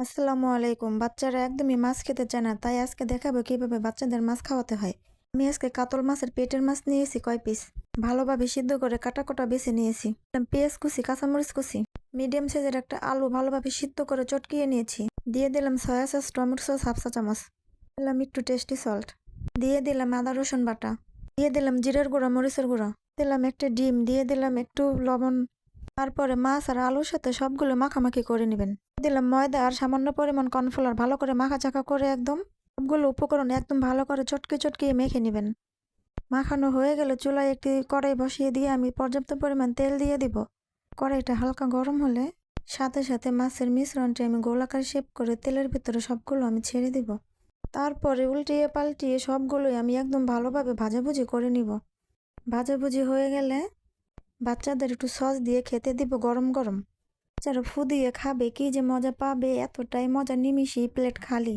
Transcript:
আসসালামু আলাইকুম। বাচ্চারা একদমই মাছ খেতে চায় না, তাই আজকে দেখাবো কিভাবে বাচ্চাদের মাছ খাওয়াতে হয়। আমি আজকে কাতল মাছের পেটের মাছ নিয়েছি কয় পিস, ভালোভাবে সিদ্ধ করে কাটা কটা বেছে নিয়েছি। পেঁয়াজ কুচি, কাঁচামরিচ কুচি, মিডিয়াম সাইজের একটা আলু ভালোভাবে সিদ্ধ করে চটকিয়ে নিয়েছি। দিয়ে দিলাম soya sauce, tomato sauce half চা চামচ, দিলাম একটু টেস্টি সল্ট, দিয়ে দিলাম আদা রসুন বাটা, দিয়ে দিলাম জিরের গুঁড়া, মরিচের গুঁড়া, দিলাম একটা ডিম, দিয়ে দিলাম একটু লবণ। তারপরে মাছ আর আলুর সাথে সবগুলো মাখামাখি করে নেবেন। দিলাম ময়দা আর সামান্য পরিমাণ কর্নফ্লাওয়ার, ভালো করে মাখাচাকা করে একদম সবগুলো উপকরণ একদম ভালো করে চটকে চটকিয়ে মেখে নেবেন। মাখানো হয়ে গেলে চুলায় একটি কড়াই বসিয়ে দিয়ে আমি পর্যাপ্ত পরিমাণ তেল দিয়ে দিব। কড়াইটা হালকা গরম হলে সাথে সাথে মাছের মিশ্রণটি আমি গোলাকার শেপ করে তেলের ভিতরে সবগুলো আমি ছেড়ে দিব। তারপরে উল্টিয়ে পাল্টিয়ে সবগুলোই আমি একদম ভালোভাবে ভাজাভুজি করে নিব। ভাজাভুজি হয়ে গেলে বাচ্চাদের একটু সস দিয়ে খেতে দিব গরম গরম। বাচ্চারা ফু দিয়ে খাবে, কি যে মজা পাবে, এতটাই মজা, নিমিষেই প্লেট খালি।